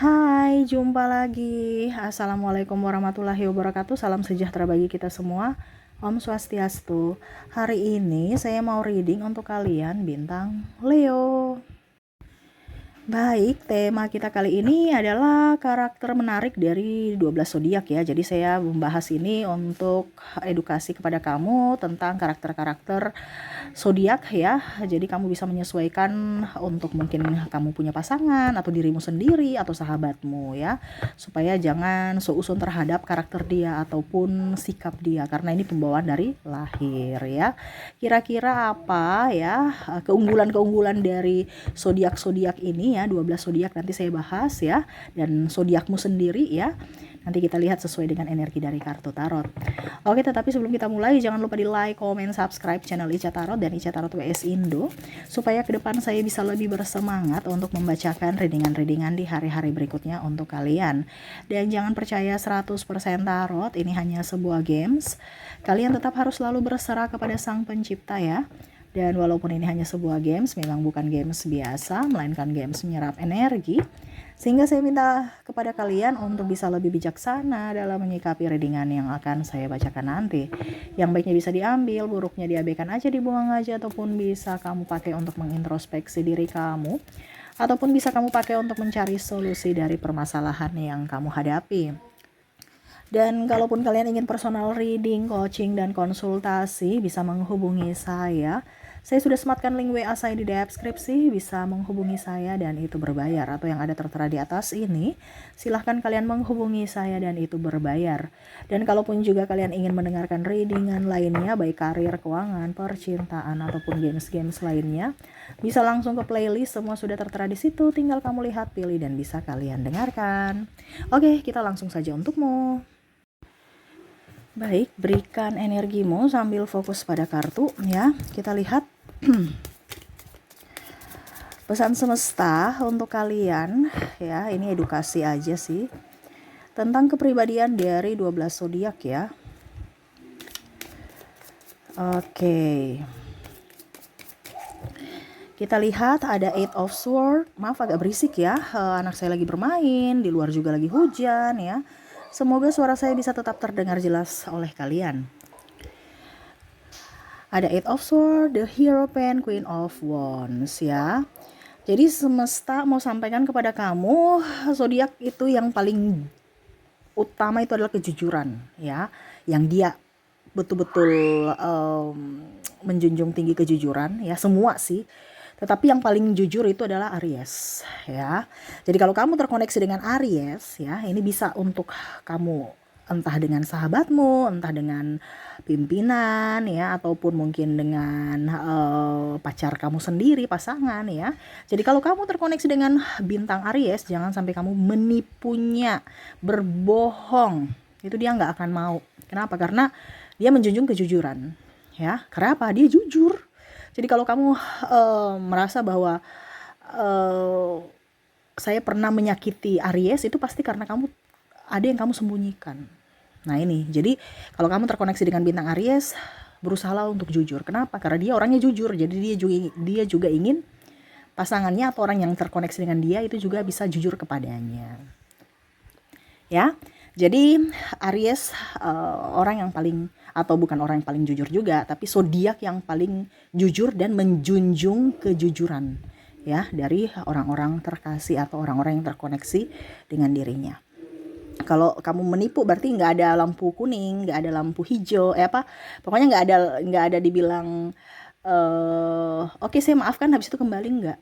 Hai, jumpa lagi. Assalamualaikum warahmatullahi wabarakatuh. Salam sejahtera bagi kita semua. Om Swastiastu. Hari ini saya mau reading untuk kalian bintang Leo. Baik, tema kita kali ini adalah karakter menarik dari 12 zodiak ya. Jadi saya membahas ini untuk edukasi kepada kamu tentang karakter-karakter zodiak ya. Jadi kamu bisa menyesuaikan untuk mungkin kamu punya pasangan atau dirimu sendiri atau sahabatmu ya. Supaya jangan seusun terhadap karakter dia ataupun sikap dia karena ini pembawaan dari lahir ya. Kira-kira apa ya keunggulan-keunggulan dari zodiak-zodiak ini ya, 12 zodiak nanti saya bahas ya, dan zodiakmu sendiri ya. Nanti kita lihat sesuai dengan energi dari kartu tarot. Oke, tetapi sebelum kita mulai jangan lupa di like, comment, subscribe channel Ica Tarot dan Ica Tarot WS Indo supaya ke depan saya bisa lebih bersemangat untuk membacakan readingan-readingan di hari-hari berikutnya untuk kalian. Dan jangan percaya 100% tarot, ini hanya sebuah games. Kalian tetap harus selalu berserah kepada Sang Pencipta ya. Dan walaupun ini hanya sebuah games, memang bukan games biasa, melainkan games menyerap energi. Sehingga saya minta kepada kalian untuk bisa lebih bijaksana dalam menyikapi readingan yang akan saya bacakan nanti. Yang baiknya bisa diambil, buruknya diabaikan aja, dibuang aja, ataupun bisa kamu pakai untuk mengintrospeksi diri kamu. Ataupun bisa kamu pakai untuk mencari solusi dari permasalahan yang kamu hadapi. Dan kalaupun kalian ingin personal reading, coaching, dan konsultasi, bisa menghubungi saya. Saya sudah sematkan link WA saya di deskripsi, bisa menghubungi saya dan itu berbayar. Atau yang ada tertera di atas ini, silahkan kalian menghubungi saya dan itu berbayar. Dan kalaupun juga kalian ingin mendengarkan readingan lainnya, baik karir, keuangan, percintaan, ataupun games-games lainnya, bisa langsung ke playlist, semua sudah tertera di situ, tinggal kamu lihat, pilih, dan bisa kalian dengarkan. Oke, kita langsung saja untukmu. Baik, berikan energimu sambil fokus pada kartu ya. Kita lihat pesan semesta untuk kalian ya. Ini edukasi aja sih tentang kepribadian dari 12 zodiak ya. Oke. Kita lihat ada Eight of Swords. Maaf agak berisik ya. Anak saya lagi bermain, di luar juga lagi hujan ya. Semoga suara saya bisa tetap terdengar jelas oleh kalian. Ada Eight of Swords, the Hierophant, Queen of Wands ya. Jadi semesta mau sampaikan kepada kamu, zodiak itu yang paling utama itu adalah kejujuran ya. Yang dia betul-betul menjunjung tinggi kejujuran ya, semua sih. Tetapi yang paling jujur itu adalah Aries ya. Jadi kalau kamu terkoneksi dengan Aries ya, ini bisa untuk kamu entah dengan sahabatmu, entah dengan pimpinan ya, ataupun mungkin dengan pacar kamu sendiri, pasangan ya. Jadi kalau kamu terkoneksi dengan bintang Aries, jangan sampai kamu menipunya, berbohong. Itu dia nggak akan mau. Kenapa? Karena dia menjunjung kejujuran ya. Kenapa? Dia jujur. Jadi kalau kamu merasa bahwa saya pernah menyakiti Aries, itu pasti karena kamu ada yang kamu sembunyikan. Nah ini, jadi kalau kamu terkoneksi dengan bintang Aries, berusahalah untuk jujur. Kenapa? Karena dia orangnya jujur, jadi dia juga ingin pasangannya atau orang yang terkoneksi dengan dia itu juga bisa jujur kepadanya. Ya, jadi Aries orang yang paling, atau bukan orang yang paling jujur juga, tapi zodiak yang paling jujur dan menjunjung kejujuran ya dari orang-orang terkasih atau orang-orang yang terkoneksi dengan dirinya. Kalau kamu menipu berarti nggak ada lampu kuning, nggak ada lampu hijau, pokoknya nggak ada dibilang oke, saya maafkan habis itu kembali, nggak.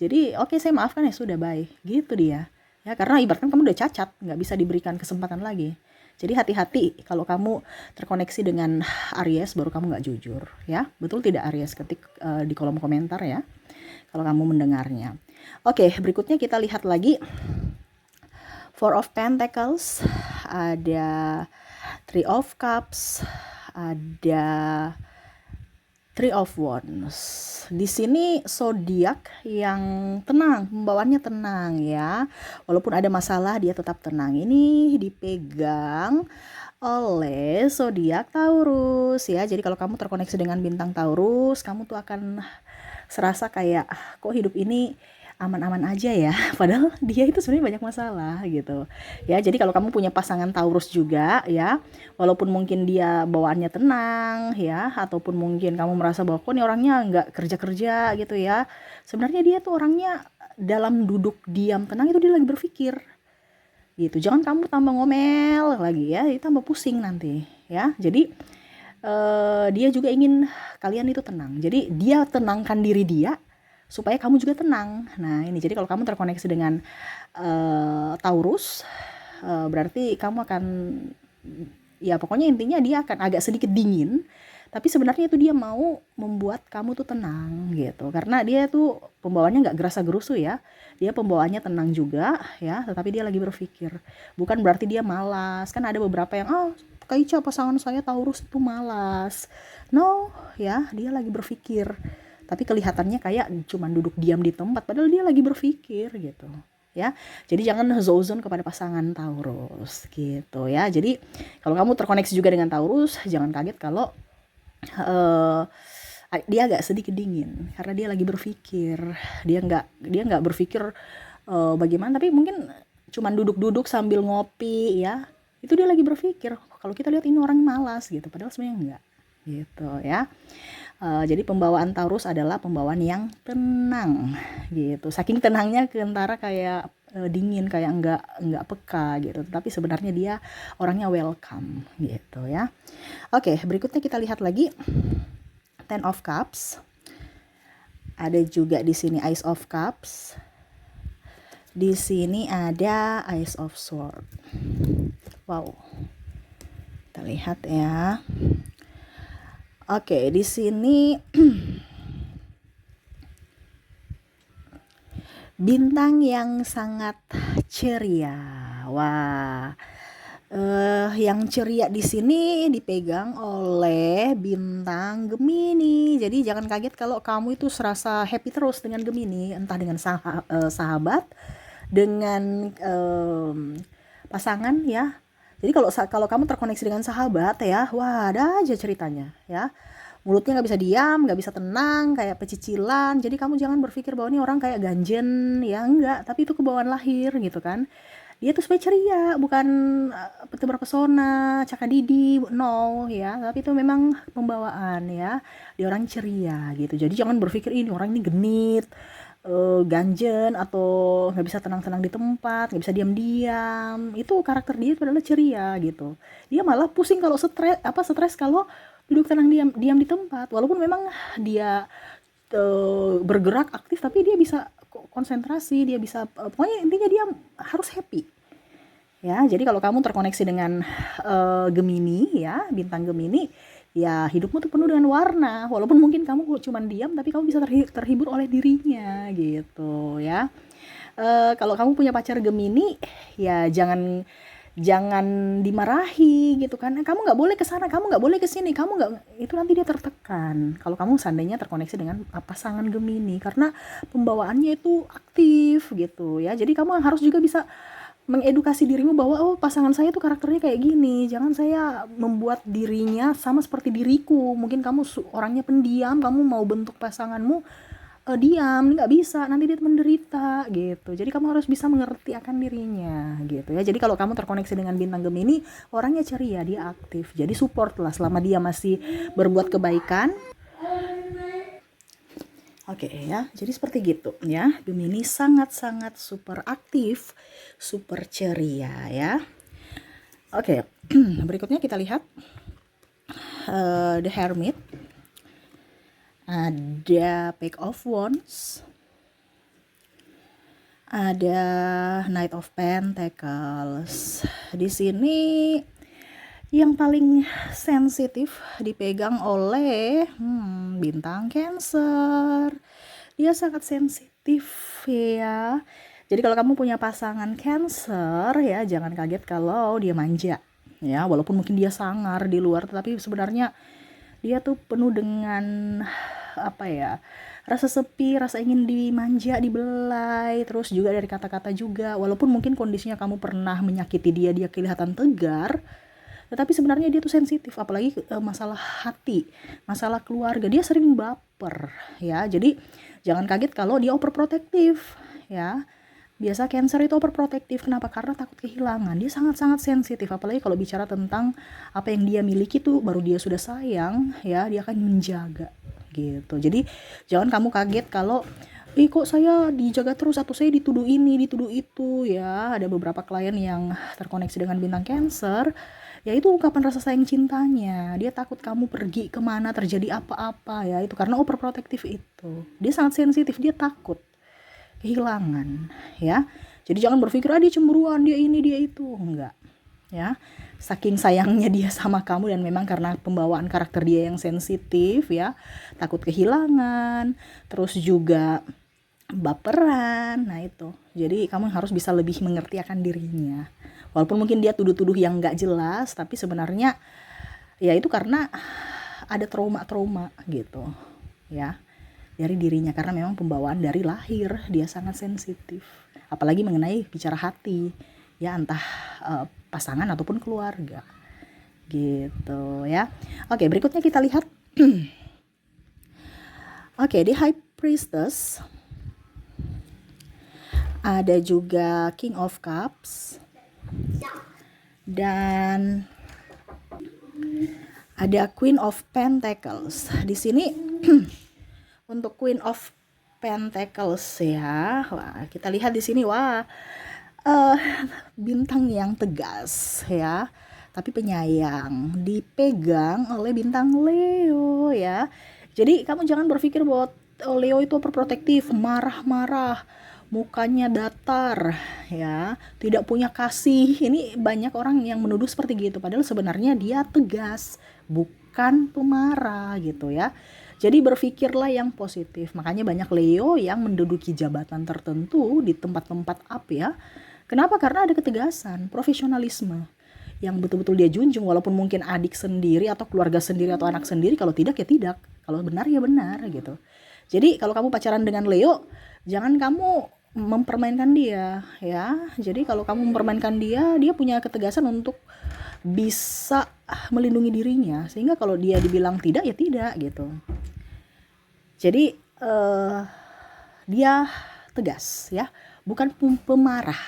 Jadi oke, saya maafkan, ya sudah, bye, gitu dia. Ya, karena ibaratkan kamu udah cacat, nggak bisa diberikan kesempatan lagi. Jadi hati-hati kalau kamu terkoneksi dengan Aries baru kamu nggak jujur ya. Betul tidak Aries? Ketik di kolom komentar ya kalau kamu mendengarnya. Oke, berikutnya kita lihat lagi Four of Pentacles, ada Three of Cups, ada Three of Wands. Di sini zodiak yang tenang, pembawaannya tenang ya. Walaupun ada masalah dia tetap tenang. Ini dipegang oleh zodiak Taurus ya. Jadi kalau kamu terkoneksi dengan bintang Taurus, kamu tuh akan serasa kayak kok hidup ini aman-aman aja ya, padahal dia itu sebenarnya banyak masalah gitu. Ya, jadi kalau kamu punya pasangan Taurus juga ya, walaupun mungkin dia bawaannya tenang ya, ataupun mungkin kamu merasa bahwa kok nih orangnya nggak kerja-kerja gitu ya, sebenarnya dia tuh orangnya dalam duduk diam tenang itu dia lagi berpikir gitu. Jangan kamu tambah ngomel lagi ya, itu tambah pusing nanti ya. Jadi dia juga ingin kalian itu tenang. Jadi dia tenangkan diri dia supaya kamu juga tenang. Nah ini, jadi kalau kamu terkoneksi dengan Taurus, berarti kamu akan, ya pokoknya intinya dia akan agak sedikit dingin, tapi sebenarnya itu dia mau membuat kamu tuh tenang gitu, karena dia tuh pembawaannya nggak gerasa gerusu ya, dia pembawaannya tenang juga ya, tetapi dia lagi berpikir. Bukan berarti dia malas, kan ada beberapa yang Kak Ica pasangan saya Taurus itu malas. No ya, dia lagi berpikir, tapi kelihatannya kayak cuman duduk diam di tempat, padahal dia lagi berpikir gitu ya. Jadi jangan zozon kepada pasangan Taurus gitu ya. Jadi kalau kamu terkoneksi juga dengan Taurus, jangan kaget kalau eh, dia agak sedikit dingin karena dia lagi berpikir. Dia nggak berpikir bagaimana, tapi mungkin cuman duduk-duduk sambil ngopi ya, itu dia lagi berpikir. Kalau kita lihat ini orang malas gitu, padahal sebenarnya enggak gitu ya. Jadi pembawaan Taurus adalah pembawaan yang tenang gitu. Saking tenangnya kentara kayak dingin, kayak enggak peka gitu. Tapi sebenarnya dia orangnya welcome gitu ya. Oke, berikutnya kita lihat lagi Ten of Cups. Ada juga di sini Ace of Cups. Di sini ada Ace of Swords. Wow. Kita lihat ya. Oke, di sini bintang yang sangat ceria. Wah, yang ceria di sini dipegang oleh bintang Gemini. Jadi jangan kaget kalau kamu itu serasa happy terus dengan Gemini, entah dengan sahabat, dengan pasangan ya. Jadi kalau kamu terkoneksi dengan sahabat ya, wah ada aja ceritanya ya. Mulutnya nggak bisa diam, nggak bisa tenang, kayak pecicilan. Jadi kamu jangan berpikir bahwa ini orang kayak ganjen, ya enggak. Tapi itu kebawaan lahir gitu kan. Dia tuh supaya ceria, bukan tebar pesona, cakadidi, no ya. Tapi itu memang pembawaan ya. Dia orang ceria gitu. Jadi jangan berpikir ini orang ini genit, ganjen, atau nggak bisa tenang-tenang di tempat, nggak bisa diam-diam. Itu karakter dia itu adalah ceria gitu. Dia malah pusing kalau stres kalau duduk tenang diam di tempat. Walaupun memang dia bergerak aktif, tapi dia bisa konsentrasi, dia bisa pokoknya intinya dia harus happy. Ya, jadi kalau kamu terkoneksi dengan Gemini ya, bintang Gemini, ya hidupmu tuh penuh dengan warna. Walaupun mungkin kamu cuma diam, tapi kamu bisa terhibur oleh dirinya gitu ya. Kalau kamu punya pacar Gemini, ya jangan dimarahi gitu kan. Kamu nggak boleh ke sana, kamu nggak boleh ke sini, kamu nggak, itu nanti dia tertekan. Kalau kamu seandainya terkoneksi dengan pasangan Gemini, karena pembawaannya itu aktif gitu ya. Jadi kamu harus juga bisa mengedukasi dirimu bahwa pasangan saya tuh karakternya kayak gini, jangan saya membuat dirinya sama seperti diriku. Mungkin kamu orangnya pendiam, kamu mau bentuk pasanganmu diam, nggak bisa, nanti dia menderita gitu. Jadi kamu harus bisa mengerti akan dirinya gitu ya. Jadi kalau kamu terkoneksi dengan bintang Gemini, orangnya ceria, dia aktif, jadi support lah selama dia masih berbuat kebaikan. Oke ya, jadi seperti gitu ya. Gemini sangat-sangat super aktif, super ceria ya. Oke, berikutnya kita lihat The Hermit. Ada Page of Wands. Ada Knight of Pentacles. Di sini yang paling sensitif dipegang oleh bintang Cancer. Dia sangat sensitif ya. Jadi kalau kamu punya pasangan Cancer ya, jangan kaget kalau dia manja ya. Walaupun mungkin dia sangar di luar, tapi sebenarnya dia tuh penuh dengan rasa sepi, rasa ingin dimanja, dibelai, terus juga dari kata-kata juga. Walaupun mungkin kondisinya kamu pernah menyakiti dia kelihatan tegar, tetapi sebenarnya dia tuh sensitif, apalagi masalah hati, masalah keluarga, dia sering baper ya. Jadi jangan kaget kalau dia overprotective ya. Biasa Cancer itu overprotective. Kenapa? Karena takut kehilangan. Dia sangat-sangat sensitif. Apalagi kalau bicara tentang apa yang dia miliki tuh, baru dia sudah sayang, ya, dia akan menjaga gitu. Jadi jangan kamu kaget kalau kok saya dijaga terus atau saya dituduh ini, dituduh itu, ya. Ada beberapa klien yang terkoneksi dengan bintang Cancer, ya itu ungkapan rasa sayang cintanya. Dia takut kamu pergi kemana, terjadi apa-apa, ya. Itu karena overprotective itu. Dia sangat sensitif, dia takut kehilangan, ya. Jadi jangan berpikir dia cemburuan, dia ini, dia itu. Enggak, ya. Saking sayangnya dia sama kamu, dan memang karena pembawaan karakter dia yang sensitif, ya, takut kehilangan, terus juga baperan. Nah itu, jadi kamu harus bisa lebih mengerti akan dirinya. Walaupun mungkin dia tuduh-tuduh yang nggak jelas, tapi sebenarnya ya itu karena ada trauma-trauma gitu, ya, dari dirinya, karena memang pembawaan dari lahir dia sangat sensitif, apalagi mengenai bicara hati, ya, entah pasangan ataupun keluarga gitu, ya. Oke, berikutnya kita lihat. Oke, di High Priestess ada juga King of Cups dan ada Queen of Pentacles. Di sini untuk Queen of Pentacles, ya, wah, kita lihat di sini, wah, bintang yang tegas, ya, tapi penyayang, dipegang oleh bintang Leo, ya. Jadi kamu jangan berpikir bahwa Leo itu overprotective, marah-marah, mukanya datar, ya, tidak punya kasih. Ini banyak orang yang menuduh seperti gitu, padahal sebenarnya dia tegas, bukan pemarah gitu, ya. Jadi berpikirlah yang positif. Makanya banyak Leo yang menduduki jabatan tertentu di tempat-tempat up, ya. Kenapa? Karena ada ketegasan, profesionalisme yang betul-betul dia junjung, walaupun mungkin adik sendiri atau keluarga sendiri atau anak sendiri, kalau tidak ya tidak, kalau benar ya benar gitu. Jadi kalau kamu pacaran dengan Leo, jangan kamu mempermainkan dia, ya. Jadi kalau kamu mempermainkan dia, dia punya ketegasan untuk bisa melindungi dirinya, sehingga kalau dia dibilang tidak ya tidak gitu. Jadi dia tegas, ya, bukan pemarah.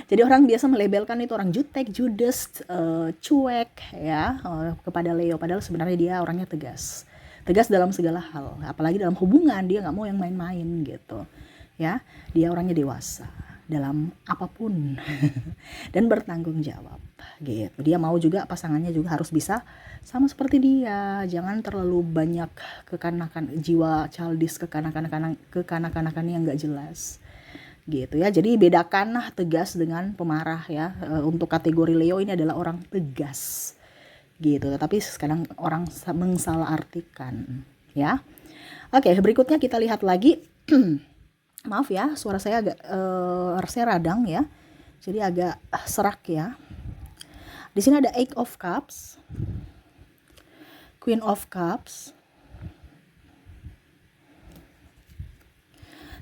Jadi orang biasa melabelkan itu orang jutek, judes, cuek, ya, kepada Leo, padahal sebenarnya dia orangnya tegas dalam segala hal, apalagi dalam hubungan dia nggak mau yang main-main gitu, ya. Dia orangnya dewasa dalam apapun dan bertanggung jawab gitu. Dia mau juga pasangannya juga harus bisa sama seperti dia, jangan terlalu banyak kekanakan, jiwa childish, kekanak-kanakan yang nggak jelas gitu, ya. Jadi bedakanlah tegas dengan pemarah, ya. Untuk kategori Leo ini adalah orang tegas gitu, tetapi sekarang orang mensalahartikan, ya. Oke, berikutnya kita lihat lagi. Maaf ya, suara saya agak saya radang, ya, jadi agak serak, ya. Di sini ada Eight of Cups, Queen of Cups,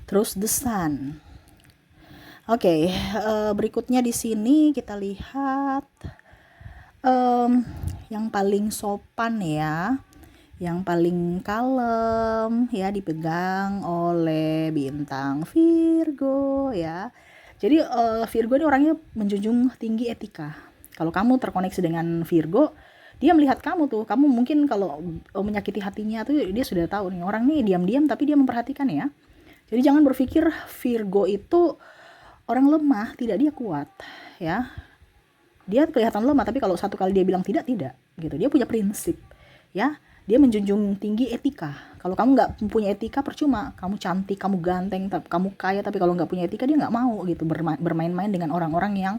terus The Sun. Oke, berikutnya di sini kita lihat yang paling sopan, ya, yang paling kalem, ya, dipegang oleh bintang Virgo, ya. Jadi Virgo ini orangnya menjunjung tinggi etika. Kalau kamu terkoneksi dengan Virgo, dia melihat kamu tuh, kamu mungkin kalau menyakiti hatinya tuh dia sudah tahu nih, orang nih diam-diam tapi dia memperhatikan, ya. Jadi jangan berpikir Virgo itu orang lemah, tidak, dia kuat, ya. Dia kelihatan lemah, tapi kalau satu kali dia bilang tidak gitu. Dia punya prinsip, ya. Dia menjunjung tinggi etika. Kalau kamu nggak punya etika, percuma. Kamu cantik, kamu ganteng, kamu kaya, tapi kalau nggak punya etika, dia nggak mau gitu bermain-main dengan orang-orang yang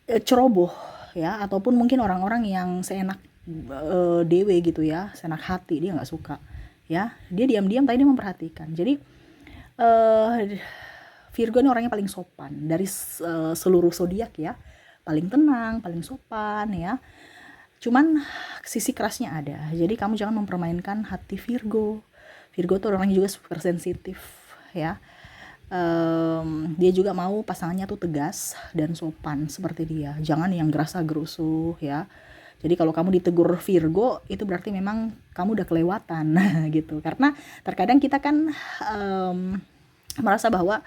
ceroboh, ya, ataupun mungkin orang-orang yang seenak dewe gitu, ya, seenak hati, dia nggak suka, ya. Dia diam-diam tapi dia memperhatikan. Jadi Virgo ini orangnya paling sopan dari seluruh zodiak, ya. Paling tenang, paling sopan, ya. Cuman sisi kerasnya ada. Jadi kamu jangan mempermainkan hati Virgo. Virgo tuh orangnya juga super sensitif, ya. Dia juga mau pasangannya tuh tegas dan sopan seperti dia. Jangan yang gerasa-gerusuh, ya. Jadi kalau kamu ditegur Virgo, itu berarti memang kamu udah kelewatan gitu. Karena terkadang kita kan merasa bahwa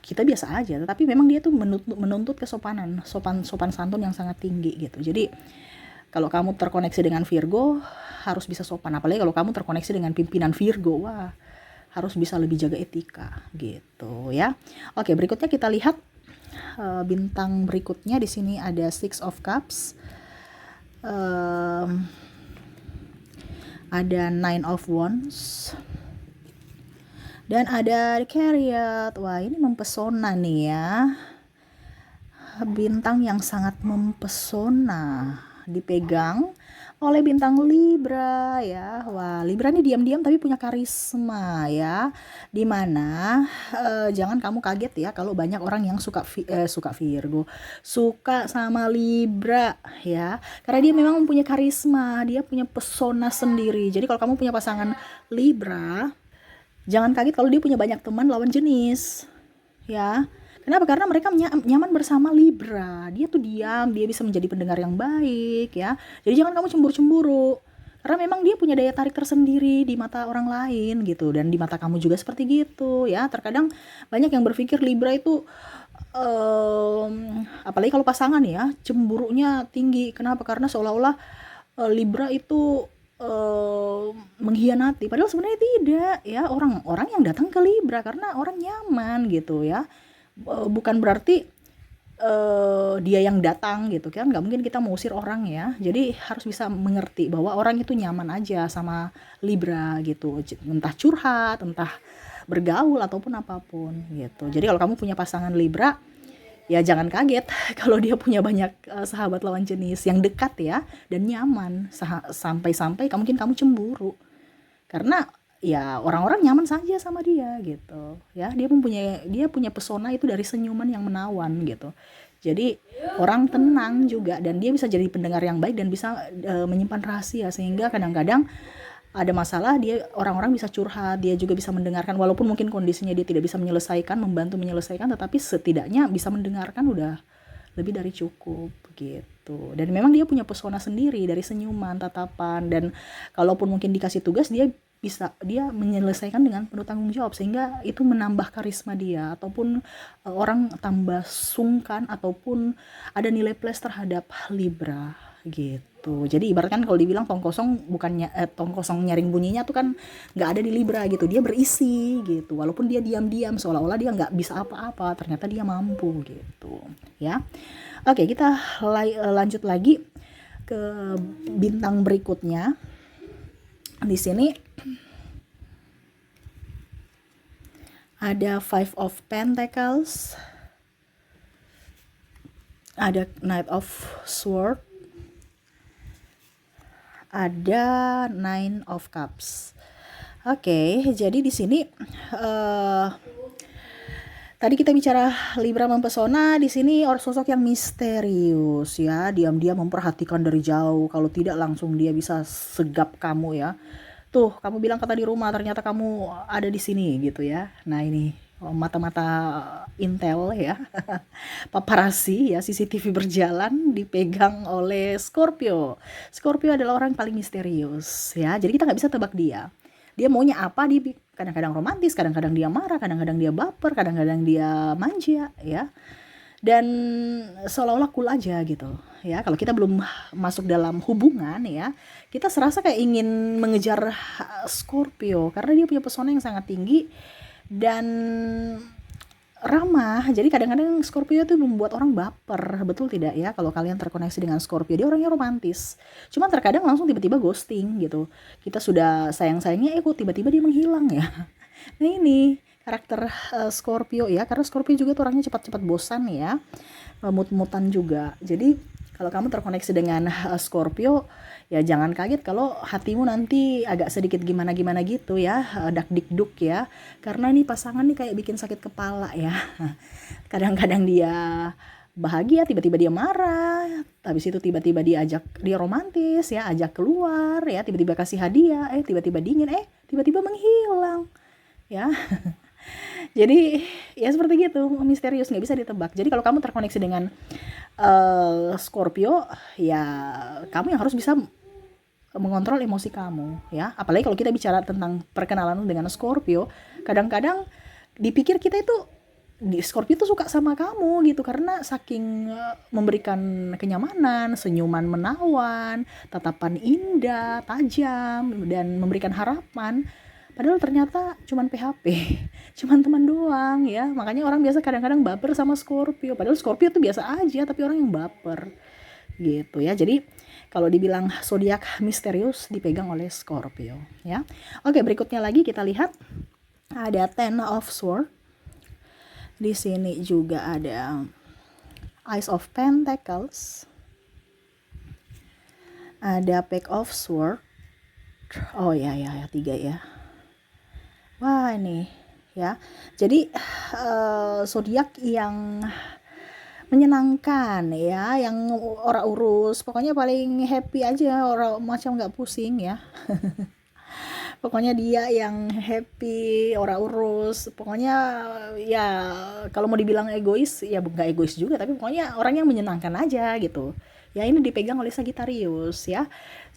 kita biasa aja, tetapi memang dia tuh menuntut kesopanan, sopan santun yang sangat tinggi gitu. Jadi kalau kamu terkoneksi dengan Virgo, harus bisa sopan. Apalagi kalau kamu terkoneksi dengan pimpinan Virgo, wah, harus bisa lebih jaga etika gitu ya. Oke, berikutnya kita lihat bintang berikutnya. Di sini ada Six of Cups, ada Nine of Wands, dan ada Chariot. Wah, ini mempesona nih ya. Bintang yang sangat mempesona dipegang oleh bintang Libra ya. Wah, Libra ini diam-diam tapi punya karisma ya. Dimana jangan kamu kaget ya kalau banyak orang yang suka Virgo, suka sama Libra ya. Karena dia memang mempunyai karisma, dia punya pesona sendiri. Jadi kalau kamu punya pasangan Libra, jangan kaget kalau dia punya banyak teman lawan jenis ya. Kenapa? Karena mereka nyaman bersama Libra. Dia tuh diam, dia bisa menjadi pendengar yang baik ya. Jadi jangan kamu cemburu-cemburu. Karena memang dia punya daya tarik tersendiri di mata orang lain gitu, dan di mata kamu juga seperti gitu ya. Terkadang banyak yang berpikir Libra itu apalagi kalau pasangan ya, cemburunya tinggi. Kenapa? Karena seolah-olah Libra itu mengkhianati, padahal sebenarnya tidak ya. Orang yang datang ke Libra karena orang nyaman gitu ya. Bukan berarti dia yang datang gitu kan, nggak mungkin kita mengusir orang ya. Jadi harus bisa mengerti bahwa orang itu nyaman aja sama Libra gitu, entah curhat, entah bergaul ataupun apapun gitu. Jadi kalau kamu punya pasangan Libra, ya jangan kaget kalau dia punya banyak sahabat lawan jenis yang dekat ya dan nyaman, sampai-sampai mungkin kamu cemburu karena ya orang-orang nyaman saja sama dia gitu ya. Dia punya pesona itu dari senyuman yang menawan gitu. Jadi orang tenang juga, dan dia bisa jadi pendengar yang baik dan bisa menyimpan rahasia, sehingga kadang-kadang ada masalah orang-orang bisa curhat, dia juga bisa mendengarkan walaupun mungkin kondisinya dia tidak bisa membantu menyelesaikan, tetapi setidaknya bisa mendengarkan udah lebih dari cukup gitu. Dan memang dia punya pesona sendiri dari senyuman, tatapan, dan kalaupun mungkin dikasih tugas dia menyelesaikan dengan penuh tanggung jawab, sehingga itu menambah karisma dia, ataupun orang tambah sungkan ataupun ada nilai plus terhadap Libra gitu. Jadi ibaratkan kalau dibilang tong kosong nyaring bunyinya tuh kan nggak ada di Libra gitu, dia berisi gitu, walaupun dia diam-diam seolah-olah dia nggak bisa apa-apa, ternyata dia mampu gitu ya. Oke, kita lanjut lagi ke bintang berikutnya. Di sini ada Five of Pentacles, ada Knight of Swords, ada Nine of Cups. Oke, jadi di sini tadi kita bicara Libra mempesona, di sini sosok yang misterius ya, diam-diam memperhatikan dari jauh. Kalau tidak langsung dia bisa segap kamu ya. Tuh, kamu bilang kata di rumah, ternyata kamu ada di sini gitu ya. Nah, ini mata-mata intel ya. Paparazzi ya, CCTV berjalan dipegang oleh Scorpio. Scorpio adalah orang paling misterius ya. Jadi kita nggak bisa tebak dia. Dia maunya apa, kadang-kadang romantis, kadang-kadang dia marah, kadang-kadang dia baper, kadang-kadang dia manja ya. Dan seolah-olah cool aja gitu ya. Kalau kita belum masuk dalam hubungan ya, kita serasa kayak ingin mengejar Scorpio karena dia punya pesona yang sangat tinggi dan ramah. Jadi kadang-kadang Scorpio tuh membuat orang baper, betul tidak ya? Kalau kalian terkoneksi dengan Scorpio, dia orangnya romantis, cuman terkadang langsung tiba-tiba ghosting gitu. Kita sudah sayang-sayangnya kok tiba-tiba dia menghilang ya. Nah, ini karakter Scorpio ya, karena Scorpio juga tuh orangnya cepat-cepat bosan ya, mut-mutan juga. Jadi kalau kamu terkoneksi dengan Scorpio, ya jangan kaget kalau hatimu nanti agak sedikit gimana-gimana gitu ya, dak-dikduk ya, karena ini pasangan nih kayak bikin sakit kepala ya. Kadang-kadang dia bahagia, tiba-tiba dia marah, habis itu tiba-tiba dia romantis ya, ajak keluar ya, tiba-tiba kasih hadiah, tiba-tiba dingin, tiba-tiba menghilang ya. Jadi ya seperti gitu, misterius, nggak bisa ditebak. Jadi kalau kamu terkoneksi dengan Scorpio, ya kamu yang harus bisa mengontrol emosi kamu ya. Apalagi kalau kita bicara tentang perkenalan dengan Scorpio, kadang-kadang dipikir kita itu di Scorpio tuh suka sama kamu gitu karena saking memberikan kenyamanan, senyuman menawan, tatapan indah, tajam dan memberikan harapan. Padahal ternyata cuman PHP, cuman teman doang ya. Makanya orang biasa kadang-kadang baper sama Scorpio. Padahal Scorpio tuh biasa aja, tapi orang yang baper gitu ya. Jadi kalau dibilang zodiak misterius dipegang oleh Scorpio ya. Oke, berikutnya lagi kita lihat ada Ten of Swords. Di sini juga ada Ace of Pentacles. Ada Pack of Swords. Oh ya 3 ya. Wah, ini ya. Jadi zodiak yang menyenangkan ya, yang ora urus, pokoknya paling happy aja, orang macam nggak pusing ya. Pokoknya dia yang happy, ora urus, pokoknya ya kalau mau dibilang egois ya nggak egois juga, tapi pokoknya orang yang menyenangkan aja gitu ya. Ini dipegang oleh Sagittarius ya.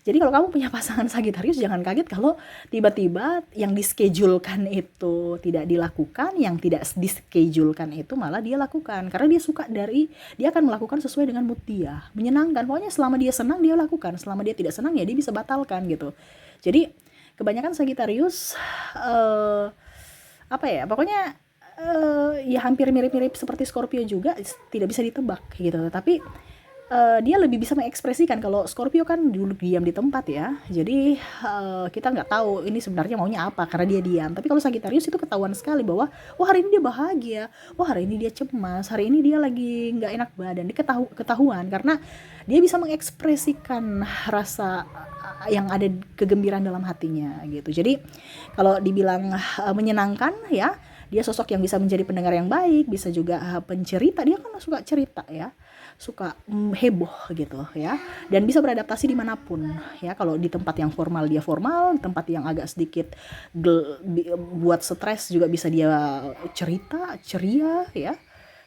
Jadi kalau kamu punya pasangan Sagittarius, jangan kaget kalau tiba-tiba yang dischedulkan itu tidak dilakukan, yang tidak dischedulkan itu malah dia lakukan, karena dia suka dia akan melakukan sesuai dengan mood dia, menyenangkan. Pokoknya selama dia senang dia lakukan, selama dia tidak senang ya dia bisa batalkan gitu. Jadi kebanyakan Sagittarius apa ya, pokoknya ya hampir mirip-mirip seperti Scorpio juga, tidak bisa ditebak gitu. Tapi dia lebih bisa mengekspresikan. Kalau Scorpio kan dulu diam di tempat ya, jadi kita nggak tahu ini sebenarnya maunya apa karena dia diam. Tapi kalau Sagittarius itu ketahuan sekali bahwa hari ini dia bahagia, hari ini dia cemas, hari ini dia lagi nggak enak badan. Dia ketahuan karena dia bisa mengekspresikan rasa yang ada kegembiraan dalam hatinya gitu. Jadi kalau dibilang menyenangkan ya, dia sosok yang bisa menjadi pendengar yang baik, bisa juga pencerita. Dia kan suka cerita ya, suka heboh gitu ya, dan bisa beradaptasi dimanapun ya. Kalau di tempat yang formal dia formal, di tempat yang agak sedikit buat stres juga bisa dia cerita ceria ya.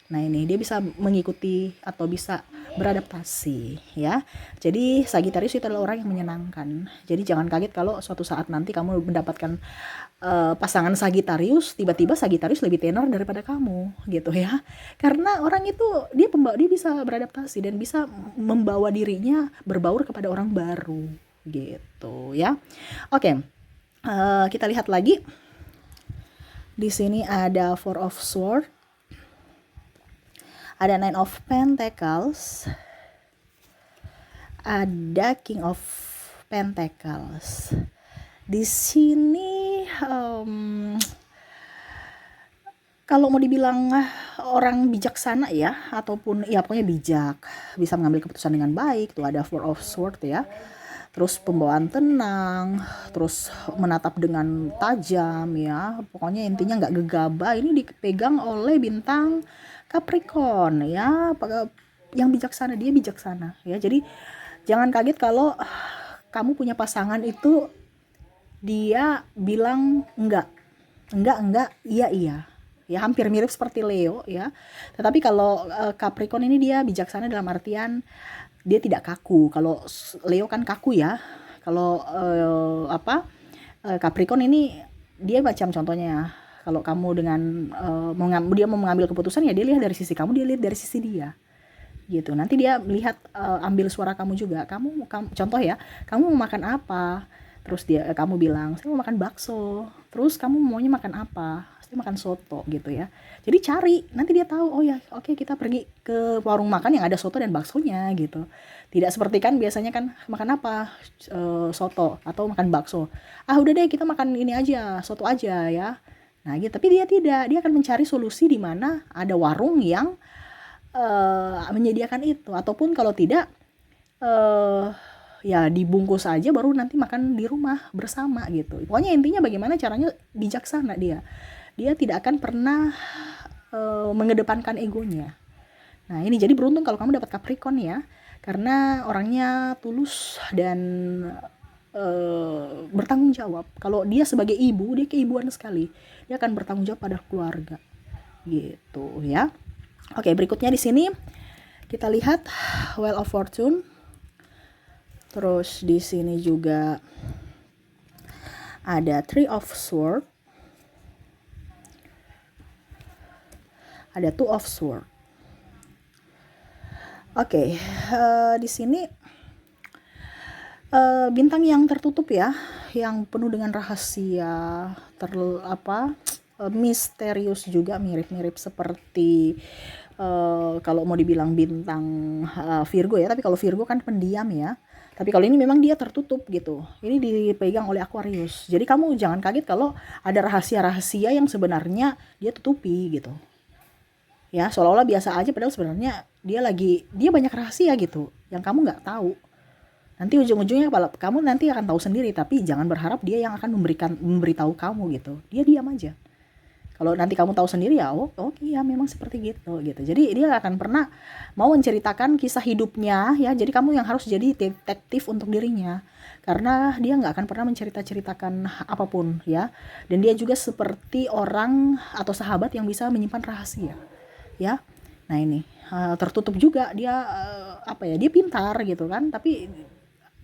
Nah ini dia bisa mengikuti atau bisa beradaptasi ya. Jadi Sagittarius itu adalah orang yang menyenangkan. Jadi jangan kaget kalau suatu saat nanti kamu mendapatkan pasangan Sagittarius, tiba-tiba Sagittarius lebih tenar daripada kamu gitu ya. Karena orang itu dia bisa beradaptasi dan bisa membawa dirinya berbaur kepada orang baru gitu ya. Oke, kita lihat lagi. Di sini ada Four of Swords, ada Nine of Pentacles, ada King of Pentacles. Di sini kalau mau dibilang orang bijaksana ya, ataupun ya pokoknya bijak, bisa mengambil keputusan dengan baik, tuh ada Four of Swords ya. Terus pembawaan tenang, terus menatap dengan tajam ya. Pokoknya intinya nggak gegabah. Ini dipegang oleh bintang Capricorn ya. Yang bijaksana, dia bijaksana ya. Jadi jangan kaget kalau kamu punya pasangan itu dia bilang enggak, iya. Ya hampir mirip seperti Leo ya. Tetapi kalau Capricorn ini dia bijaksana dalam artian dia tidak kaku. Kalau Leo kan kaku ya. Kalau Capricorn ini dia macam contohnya, kalau kamu dengan dia mau mengambil keputusan ya dia lihat dari sisi kamu, dia lihat dari sisi dia gitu. Nanti dia lihat ambil suara kamu juga. Kamu contoh ya, kamu mau makan apa? Terus kamu bilang saya mau makan bakso. Terus kamu maunya makan apa? Saya makan soto gitu ya. Jadi cari, nanti dia tahu, oh ya oke, kita pergi ke warung makan yang ada soto dan baksonya gitu. Tidak seperti kan biasanya kan makan apa, soto atau makan bakso. Udah deh kita makan ini aja, soto aja ya. Nah gitu. Tapi dia tidak, dia akan mencari solusi di mana ada warung yang menyediakan itu, ataupun kalau tidak ya dibungkus aja baru nanti makan di rumah bersama gitu. Pokoknya intinya bagaimana caranya bijaksana dia tidak akan pernah mengedepankan egonya. Nah ini jadi beruntung kalau kamu dapat Capricorn ya, karena orangnya tulus dan bertanggung jawab. Kalau dia sebagai ibu, dia keibuan sekali, dia akan bertanggung jawab pada keluarga gitu ya. Oke, berikutnya di sini kita lihat Wheel of Fortune. Terus di sini juga ada Three of Swords. ada Two of Swords. Oke, di sini bintang yang tertutup ya, yang penuh dengan rahasia, misterius juga, mirip-mirip seperti kalau mau dibilang bintang Virgo ya, tapi kalau Virgo kan pendiam ya. Tapi kalau ini memang dia tertutup gitu. Ini dipegang oleh Aquarius. Jadi kamu jangan kaget kalau ada rahasia-rahasia yang sebenarnya dia tutupi gitu. Ya, seolah-olah biasa aja padahal sebenarnya dia banyak rahasia gitu yang kamu nggak tahu. Nanti ujung-ujungnya kamu nanti akan tahu sendiri, tapi jangan berharap dia yang akan memberitahu kamu gitu. Dia diam aja. Kalau nanti kamu tahu sendiri ya, oh iya memang seperti gitu. Jadi dia akan pernah mau menceritakan kisah hidupnya ya. Jadi kamu yang harus jadi detektif untuk dirinya. Karena dia nggak akan pernah menceritakan apapun ya. Dan dia juga seperti orang atau sahabat yang bisa menyimpan rahasia ya. Nah ini tertutup juga dia dia pintar gitu kan. Tapi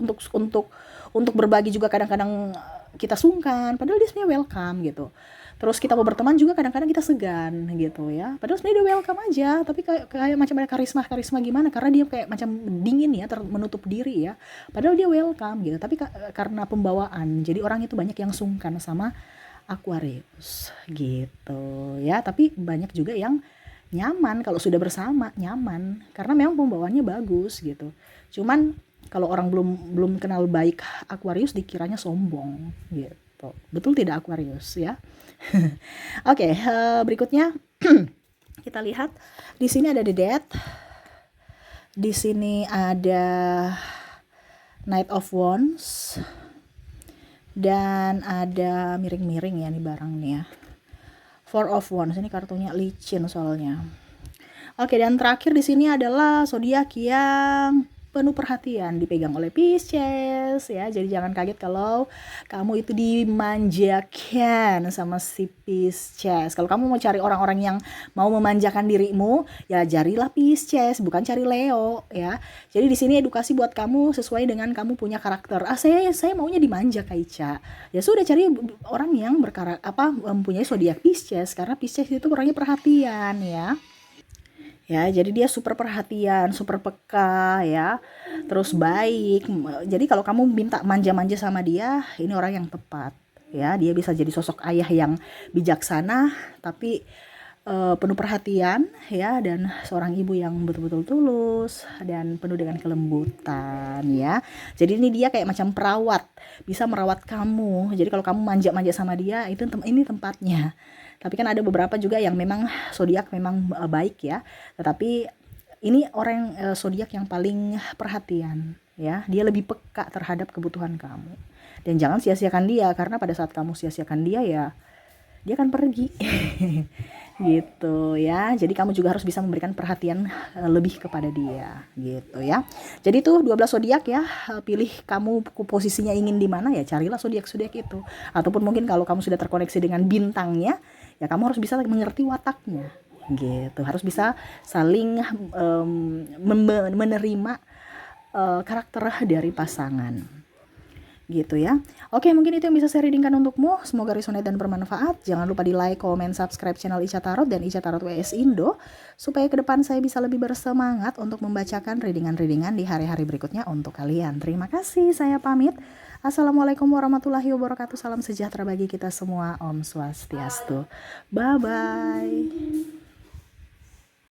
untuk berbagi juga kadang-kadang kita sungkan. Padahal dia sebenarnya welcome gitu. Terus kita mau berteman juga kadang-kadang kita segan gitu ya. Padahal sebenarnya dia welcome aja, tapi kayak macam ada karisma gimana, karena dia kayak macam dingin ya, menutup diri ya. Padahal dia welcome gitu, tapi karena pembawaan, jadi orang itu banyak yang sungkan sama Aquarius gitu ya. Tapi banyak juga yang nyaman kalau sudah bersama, nyaman karena memang pembawaannya bagus gitu. Cuman kalau orang belum kenal baik Aquarius dikiranya sombong gitu. Betul tidak Aquarius ya? Oke, berikutnya kita lihat di sini ada The Death, di sini ada Knight of Wands, dan ada miring-miring ya nih barang nih ya. Four of Wands, ini kartunya licin soalnya. Oke, dan terakhir di sini adalah zodiak yang penuh perhatian, dipegang oleh Pisces ya. Jadi jangan kaget kalau kamu itu dimanjakan sama si Pisces. Kalau kamu mau cari orang-orang yang mau memanjakan dirimu, ya carilah Pisces, bukan cari Leo ya. Jadi di sini edukasi buat kamu sesuai dengan kamu punya karakter. Saya maunya dimanja Kaica. Ya sudah, cari orang yang mempunyai zodiak Pisces, karena Pisces itu orangnya perhatian ya. Ya, jadi dia super perhatian, super peka ya, terus baik. Jadi kalau kamu minta manja-manja sama dia, ini orang yang tepat ya. Dia bisa jadi sosok ayah yang bijaksana, tapi penuh perhatian ya, dan seorang ibu yang betul-betul tulus dan penuh dengan kelembutan ya. Jadi ini dia kayak macam perawat, bisa merawat kamu. Jadi kalau kamu manja-manja sama dia, ini tempatnya. Tapi kan ada beberapa juga yang memang zodiak memang baik ya. Tetapi ini orang zodiak yang paling perhatian ya. Dia lebih peka terhadap kebutuhan kamu. Dan jangan sia-siakan dia, karena pada saat kamu sia-siakan dia ya dia akan pergi. Gitu ya. Jadi kamu juga harus bisa memberikan perhatian lebih kepada dia gitu ya. Jadi tuh 12 zodiak ya, pilih kamu posisinya ingin di mana ya, carilah zodiak-zodiak itu. Ataupun mungkin kalau kamu sudah terkoneksi dengan bintangnya, ya kamu harus bisa mengerti wataknya gitu. Harus bisa saling menerima karakter dari pasangan gitu ya. Oke, mungkin itu yang bisa saya readingkan untukmu. Semoga resonate dan bermanfaat. Jangan lupa di like, comment, subscribe channel Ica Tarot dan Ica Tarot WS Indo, supaya ke depan saya bisa lebih bersemangat untuk membacakan readingan-readingan di hari-hari berikutnya untuk kalian. Terima kasih, saya pamit. Assalamualaikum warahmatullahi wabarakatuh. Salam sejahtera bagi kita semua. Om Swastiastu. Bye-bye.